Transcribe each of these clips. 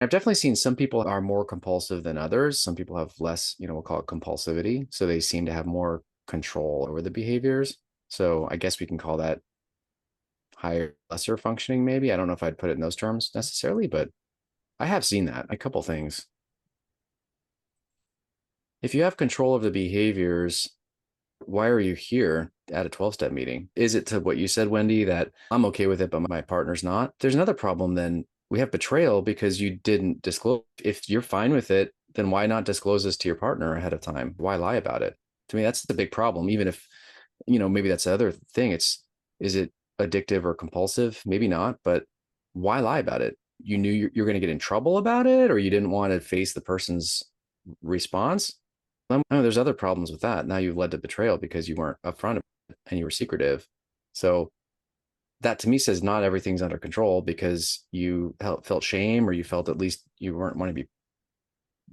I've definitely seen some people are more compulsive than others. Some people have less, we'll call it compulsivity. So they seem to have more control over the behaviors. So I guess we can call that higher, lesser functioning, maybe. I don't know if I'd put it in those terms necessarily, but I have seen that a couple things. If you have control of the behaviors, why are you here at a 12-step meeting? Is it to what you said, Wendy, that I'm okay with it, but my partner's not? There's another problem then. We have betrayal because you didn't disclose. If you're fine with it, then why not disclose this to your partner ahead of time? Why lie about it? To me, that's the big problem. Even if, maybe that's the other thing. Is it addictive or compulsive? Maybe not, but why lie about it? You knew you're going to get in trouble about it, or you didn't want to face the person's response. I know there's other problems with that. Now you've led to betrayal because you weren't upfront and you were secretive. So that to me says not everything's under control because you felt shame or you felt at least you weren't want to be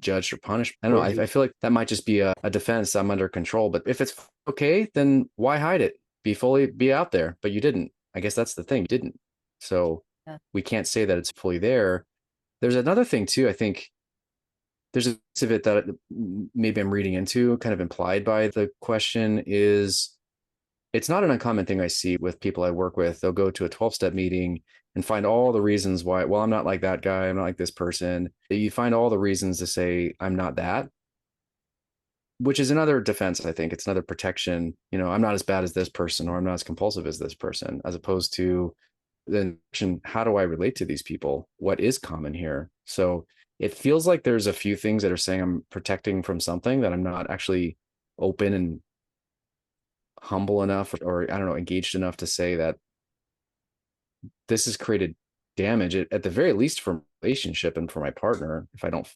judged or punished. I don't know. I feel like that might just be a defense. I'm under control. But if it's okay, then why hide it? Be out there. But you didn't. I guess that's the thing. You didn't. So Yeah. we can't say that it's fully there. There's another thing too. I think there's a piece of it that maybe I'm reading into, kind of implied by the question is it's not an uncommon thing I see with people I work with. They'll go to a 12-step meeting and find all the reasons why, well, I'm not like that guy. I'm not like this person. You find all the reasons to say, I'm not that, which is another defense. I think it's another protection. I'm not as bad as this person, or I'm not as compulsive as this person, as opposed to then how do I relate to these people? What is common here? So it feels like there's a few things that are saying I'm protecting from something that I'm not actually open and humble enough, or I don't know, engaged enough to say that this has created damage at the very least for relationship and for my partner. If I don't,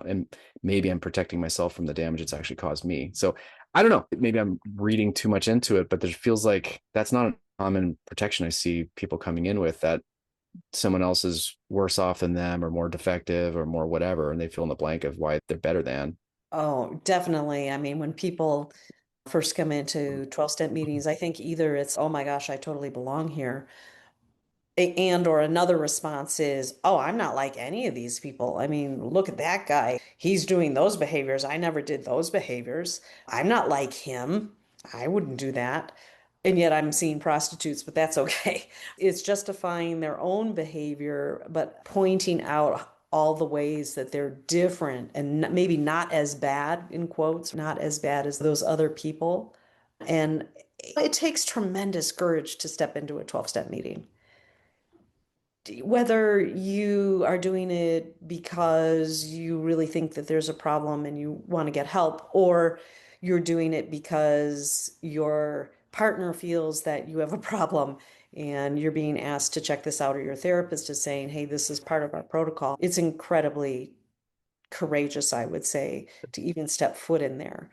and maybe I'm protecting myself from the damage it's actually caused me. So I don't know, maybe I'm reading too much into it, but there feels like that's not a common protection I see people coming in with, that someone else is worse off than them or more defective or more whatever, and they fill in the blank of why they're better than. Oh, definitely. I mean, when people first come into 12-step meetings, I think either it's, oh my gosh, I totally belong here. And or another response is, oh, I'm not like any of these people. I mean, look at that guy. He's doing those behaviors. I never did those behaviors. I'm not like him. I wouldn't do that. And yet I'm seeing prostitutes, but that's okay. It's justifying their own behavior, but pointing out all the ways that they're different and maybe not as bad, in quotes, not as bad as those other people. And it takes tremendous courage to step into a 12-step meeting, whether you are doing it because you really think that there's a problem and you want to get help, or you're doing it because your partner feels that you have a problem and you're being asked to check this out, or your therapist is saying, hey, this is part of our protocol. It's incredibly courageous, I would say, to even step foot in there.